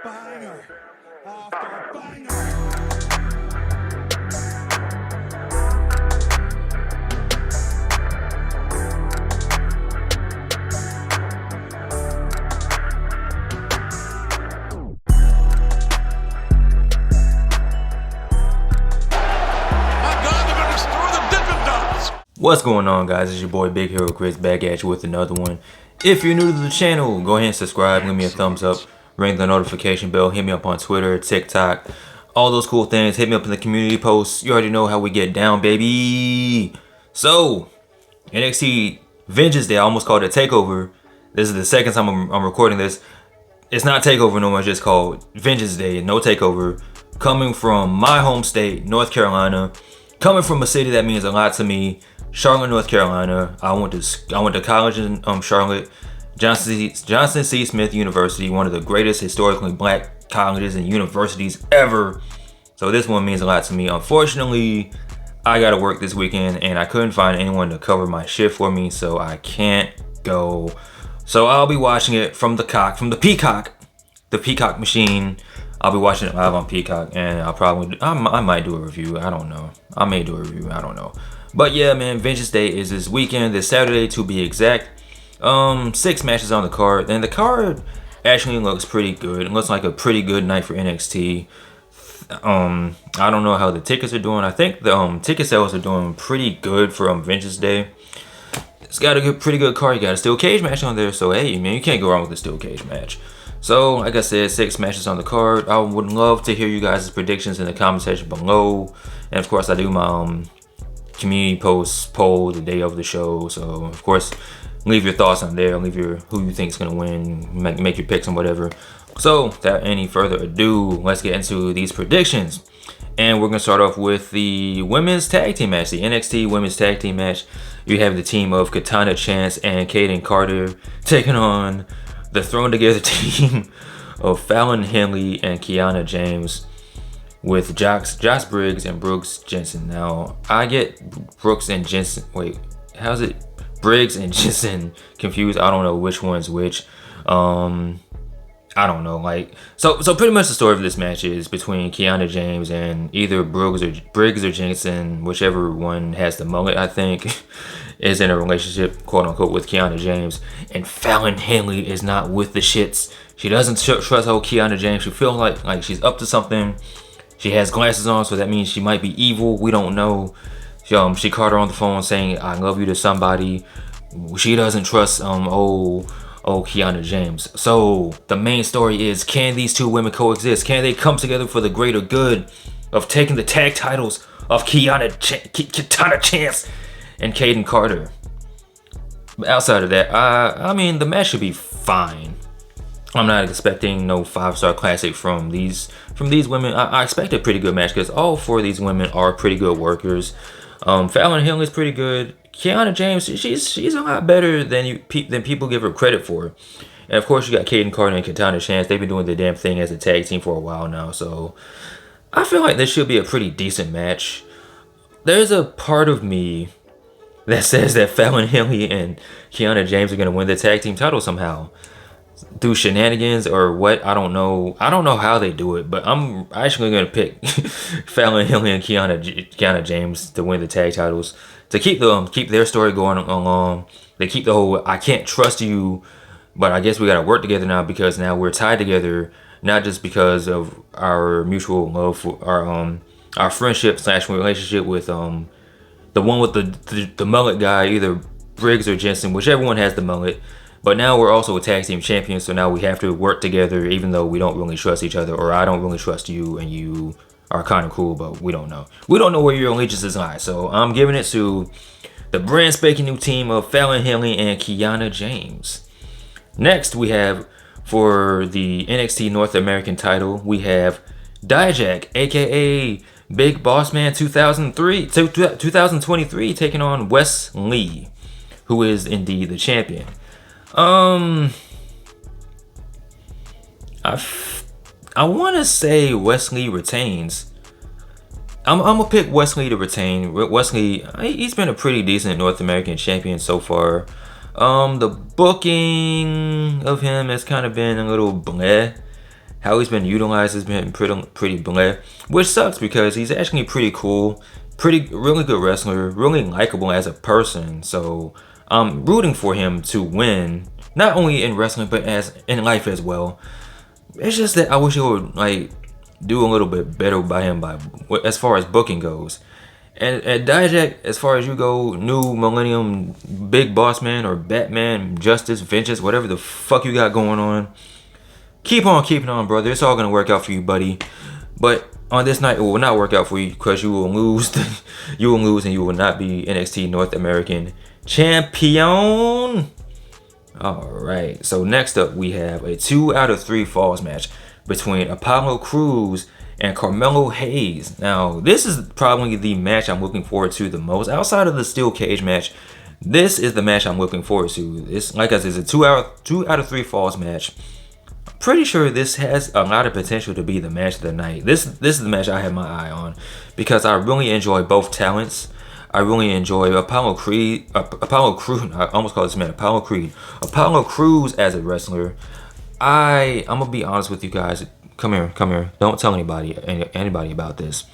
Banger after banger. What's going on, guys? It's your boy Big Hero Chris back at you with another one. If you're new to the channel, go ahead and subscribe, give me a thumbs up, ring the notification bell, hit me up on Twitter, TikTok, all those cool things. Hit me up in the community posts. You already know how we get down, baby. So, NXT Vengeance Day, I almost called it Takeover. This is the second time I'm recording this. It's not Takeover no more, it's just called Vengeance Day, no Takeover. Coming from my home state, North Carolina. Coming from a city that means a lot to me, Charlotte, North Carolina. I went to college in Charlotte, Johnson C. Smith University, one of the greatest historically black colleges and universities ever. So this one means a lot to me. Unfortunately, I gotta work this weekend and I couldn't find anyone to cover my shift for me, so I can't go. So I'll be watching it from the Peacock machine. I'll be watching it live on Peacock, and I might do a review. I don't know. I may do a review. I don't know. But yeah, man, Vengeance Day is this weekend, this Saturday to be exact. 6 matches on the card, and the card actually looks pretty good. It looks like a pretty good night for NXT. I don't know how the tickets are doing. I think the ticket sales are doing pretty good for Vengeance Day. It's got a pretty good card. You got a steel cage match on there, so hey, man, you can't go wrong with a steel cage match. So, like I said, 6 matches on the card. I would love to hear you guys' predictions in the comment section below. And of course, I do my community poll the day of the show. So, of course, leave your thoughts on there. Leave who you think is going to win. Make your picks and whatever. So, without any further ado, let's get into these predictions. And we're going to start off with the women's tag team match, the NXT women's tag team match. You have the team of Katana, Chance, and Kayden Carter taking on the thrown together team of Fallon, Henley, and Kiana James with Josh Briggs and Brooks Jensen. Now, I get Brooks and Jensen. Wait, how's it? Briggs and Jensen confused. I don't know which one's which. I don't know. So pretty much the story of this match is between Kiana James and either Briggs or Jensen, whichever one has the mullet, I think. Is in a relationship, quote unquote, with Kiana James, and Fallon Henley is not with the shits. She doesn't trust old Kiana James. She feels like she's up to something. She has glasses on, so that means she might be evil. We don't know. She called her on the phone saying "I love you" to somebody. She doesn't trust old Kiana James. So the main story is: can these two women coexist? Can they come together for the greater good of taking the tag titles of Katana Chance and Kayden Carter? But outside of that, I mean, the match should be fine. I'm not expecting no 5-star classic from these women. I expect a pretty good match because all 4 of these women are pretty good workers. Fallon Hill is pretty good. Kiana James, she's a lot better than people give her credit for. And of course, you got Kayden Carter and Katana Chance. They've been doing the damn thing as a tag team for a while now, so I feel like this should be a pretty decent match. There's a part of me that says that Fallon Henley and Kiana James are going to win the tag team title somehow. Through shenanigans or what, I don't know. I don't know how they do it, but I'm actually going to pick Fallon Henley and Kiana James to win the tag titles. To keep their story going along. They keep the whole, I can't trust you, but I guess we got to work together now because now we're tied together. Not just because of our mutual love for our friendship / relationship with the one with the mullet guy, either Briggs or Jensen, whichever one has the mullet. But now we're also a tag team champion, so now we have to work together even though we don't really trust each other, or I don't really trust you and you are kind of cool, but we don't know. We don't know where your allegiances lie. So I'm giving it to the brand spanking new team of Fallon Henley and Kiana James. Next, we have for the NXT North American title, we have Dijak, aka Big Boss Man 2023, taking on Wes Lee, who is indeed the champion. I want to say Wes Lee retains. I'm gonna pick Wes Lee to retain. Wes Lee, he's been a pretty decent North American champion so far. The booking of him has kind of been a little bleh. How he's been utilized has been pretty bleh, which sucks because he's actually pretty cool, really good wrestler, really likable as a person. So I'm rooting for him to win, not only in wrestling but as in life as well. It's just that I wish he would like do a little bit better by him as far as booking goes. And Dijak, as far as you go, new Millennium Big Boss Man or Batman, Justice, Vengeance, whatever the fuck you got going on. Keep on keeping on, brother. It's all gonna work out for you, buddy. But on this night, it will not work out for you because you will lose. You will lose, and you will not be NXT North American Champion. All right. So next up, we have a 2 out of 3 falls match between Apollo Crews and Carmelo Hayes. Now, this is probably the match I'm looking forward to the most outside of the steel cage match. This is the match I'm looking forward to. It's like I said, it's a 2 out of 3 falls match. Pretty sure this has a lot of potential to be the match of the night. This is the match I have my eye on because I really enjoy both talents. I really enjoy Apollo Crews. I almost call this man Apollo Creed. Apollo Crews as a wrestler. I'm gonna be honest with you guys. Come here. Don't tell anybody about this.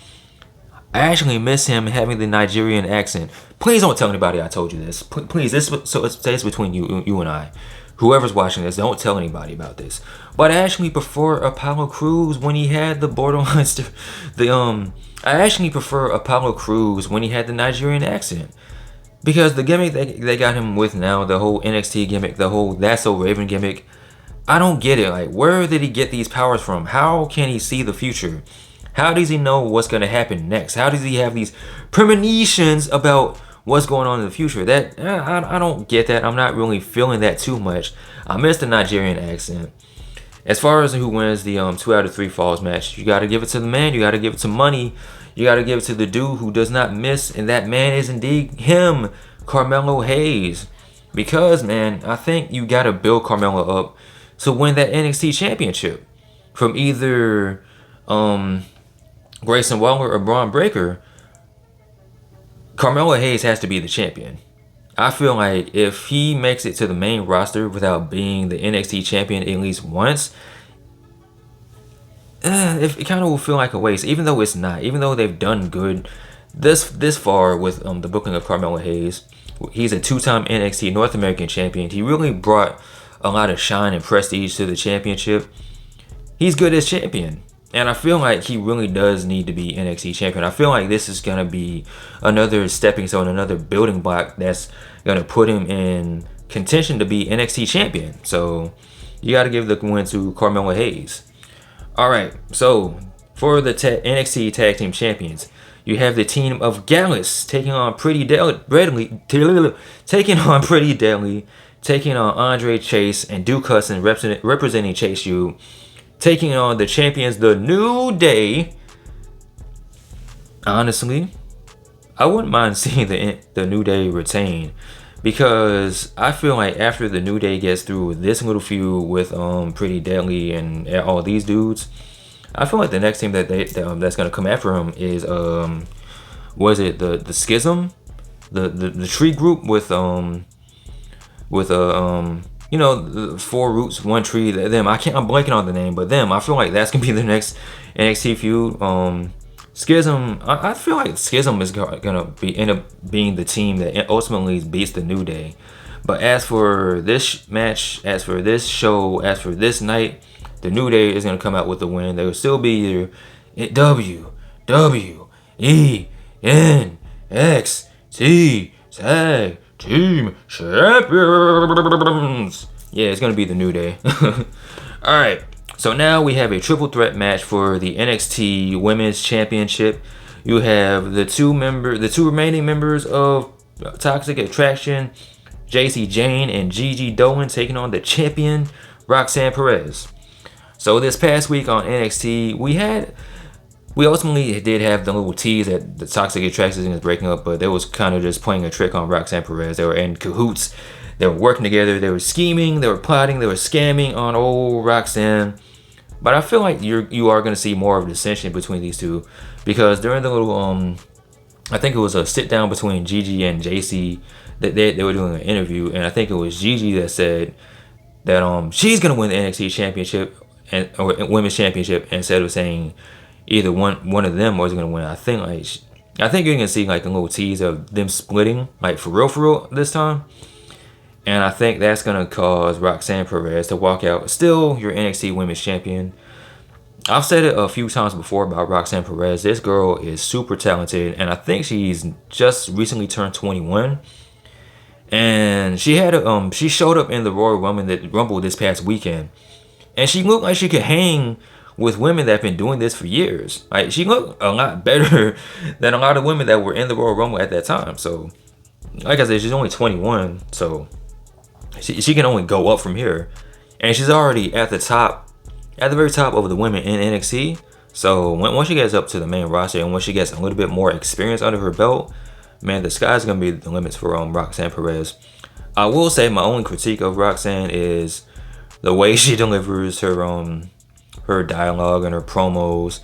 I actually miss him having the Nigerian accent. Please don't tell anybody I told you this. Please, so it stays between you and I. Whoever's watching this, don't tell anybody about this. But I actually prefer Apollo Crews when he had the borderline. I actually prefer Apollo Crews when he had the Nigerian accent. Because the gimmick they got him with now, the whole NXT gimmick, the whole That's So Raven gimmick, I don't get it. Like, where did he get these powers from? How can he see the future? How does he know what's going to happen next? How does he have these premonitions about what's going on in the future? That I don't get that. I'm not really feeling that too much. I miss the Nigerian accent. As far as who wins the 2 out of 3 falls match, you got to give it to the man. You got to give it to money. You got to give it to the dude who does not miss. And that man is indeed him, Carmelo Hayes. Because, man, I think you got to build Carmelo up to win that NXT championship from either Grayson Waller or Bron Breakker. Carmelo Hayes has to be the champion. I feel like if he makes it to the main roster without being the NXT champion at least once, it kind of will feel like a waste. Even though it's not. Even though they've done good this far with the booking of Carmelo Hayes. He's a 2-time NXT North American champion. He really brought a lot of shine and prestige to the championship. He's good as champion. And I feel like he really does need to be NXT champion. I feel like this is going to be another stepping stone, another building block that's going to put him in contention to be NXT champion. So you got to give the win to Carmelo Hayes. All right, so for the NXT Tag Team Champions, you have the team of Gallus taking on Pretty Deadly, taking on Andre Chase and Duke Hudson representing Chase U, taking on the champions, The New Day. Honestly, I wouldn't mind seeing the New Day retain, because I feel like after the New Day gets through this little feud with Pretty Deadly and all these dudes, I feel like the next team that's gonna come after him is was it the Schism, the Tree Group with the 4 roots, 1 tree. Them, I'm blanking on the name, but them. I feel like that's gonna be the next NXT feud. Schism, I feel like Schism is gonna end up being the team that ultimately beats the New Day. But as for this match, as for this show, as for this night, the New Day is gonna come out with the win. They will still be your WWENXT Tag Team Champions. Yeah, it's gonna be the New Day. All right. So now we have a triple threat match for the NXT Women's Championship. You have the two remaining members of Toxic Attraction, Jacy, Jayne, and Gigi Dolin taking on the champion, Roxanne Perez. So this past week on NXT, we ultimately did have the little tease that the Toxic Attraction is breaking up, but they was kind of just playing a trick on Roxanne Perez. They were in cahoots. They were working together. They were scheming. They were plotting. They were scamming on old Roxanne. But I feel like you are going to see more of a dissension between these two, because during the little I think it was a sit down between Gigi and Jacy that they were doing an interview, and I think it was Gigi that said that she's gonna win the NXT championship or women's championship instead of saying either one of them was gonna win. I think you're gonna see like a little tease of them splitting, like for real this time. And I think that's gonna cause Roxanne Perez to walk out. Still your NXT Women's Champion. I've said it a few times before about Roxanne Perez. This girl is super talented, and I think she's just recently turned 21. And she showed up in the Royal Rumble this past weekend, and she looked like she could hang with women that have been doing this for years. Like, she looked a lot better than a lot of women that were in the Royal Rumble at that time. So, like I said, she's only 21, so she can only go up from here. And she's already at the very top of the women in NXT. So once she gets up to the main roster and once she gets a little bit more experience under her belt, man, the sky's gonna be the limits for Roxanne Perez. I will say my only critique of Roxanne is the way she delivers her dialogue and her promos.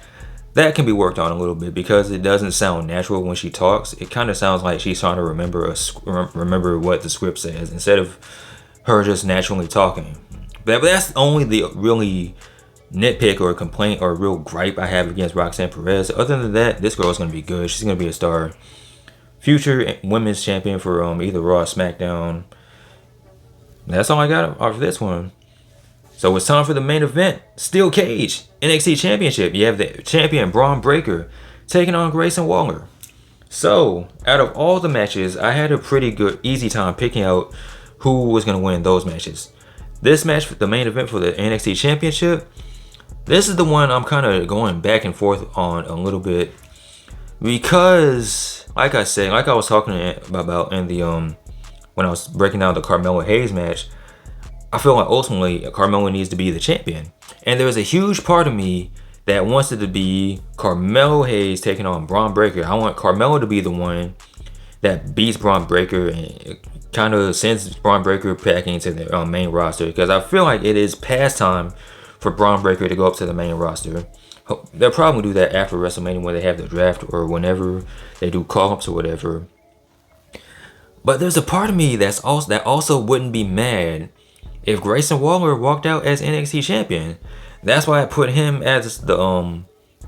That can be worked on a little bit because it doesn't sound natural when she talks. It kind of sounds like she's trying to remember what the script says instead of her just naturally talking. But that's only the really nitpick or complaint or real gripe I have against Roxanne Perez. Other than that, this girl is going to be good. She's going to be a star. Future women's champion for either Raw or SmackDown. That's all I got off this one. So it's time for the main event. Steel Cage, NXT Championship. You have the champion Bron Breakker taking on Grayson Waller. So, out of all the matches, I had a pretty good, easy time picking out who was going to win those matches. This match, the main event for the NXT Championship, this is the one I'm kind of going back and forth on a little bit because, like I said, like I was talking about in the when I was breaking down the Carmelo Hayes match, I feel like ultimately Carmelo needs to be the champion, and there's a huge part of me that wants it to be Carmelo Hayes taking on Bron Breakker. I want Carmelo to be the one that beats Bron Breakker and kind of sends Bron Breakker back into the main roster, because I feel like it is past time for Bron Breakker to go up to the main roster. They'll probably do that after WrestleMania when they have the draft or whenever they do call-ups or whatever. But there's a part of me that also wouldn't be mad if Grayson Waller walked out as NXT champion. That's why I put him as the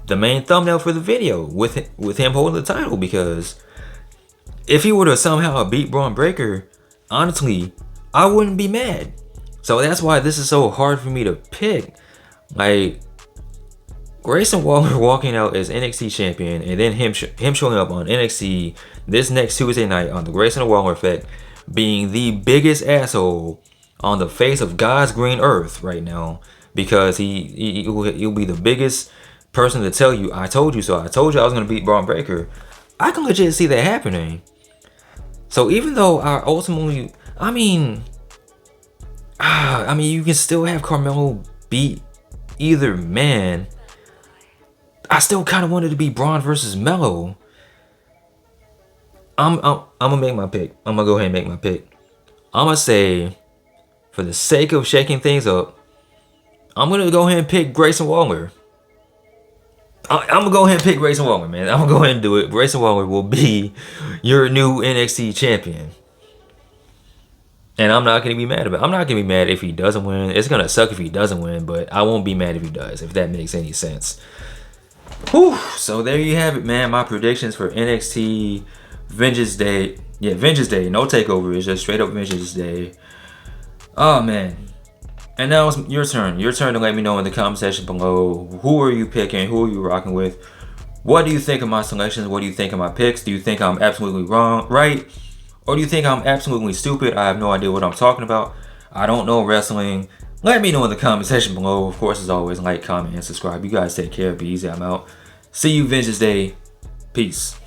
main thumbnail for the video with him holding the title, because if he were to somehow beat Bron Breakker, honestly, I wouldn't be mad. So that's why this is so hard for me to pick. Like, Grayson Waller walking out as NXT champion and then him showing up on NXT this next Tuesday night on the Grayson Waller Effect, being the biggest asshole on the face of God's green earth right now, because he'll be the biggest person to tell you, I told you so. I told you I was going to beat Bron Breakker. I can legit see that happening. So even though I ultimately, I mean, you can still have Carmelo beat either man. I still kind of wanted to be Bron versus Melo. I'm gonna make my pick. I'm gonna go ahead and make my pick. I'm gonna say, for the sake of shaking things up, I'm gonna go ahead and pick Grayson Waller. I'm gonna go ahead and pick Grayson Waller, man. I'm gonna go ahead and do it. Grayson Waller will be your new NXT champion. And I'm not gonna be mad about it. I'm not gonna be mad if he doesn't win. It's gonna suck if he doesn't win, but I won't be mad if he does, if that makes any sense. Whew. So there you have it, man. My predictions for NXT Vengeance Day. Yeah, Vengeance Day. No takeover. It's just straight up Vengeance Day. Oh, man. And now it's your turn. Your turn to let me know in the comment section below. Who are you picking? Who are you rocking with? What do you think of my selections? What do you think of my picks? Do you think I'm absolutely right? Or do you think I'm absolutely stupid? I have no idea what I'm talking about. I don't know wrestling. Let me know in the comment section below. Of course, as always, like, comment, and subscribe. You guys take care. Be easy. I'm out. See you Vengeance Day. Peace.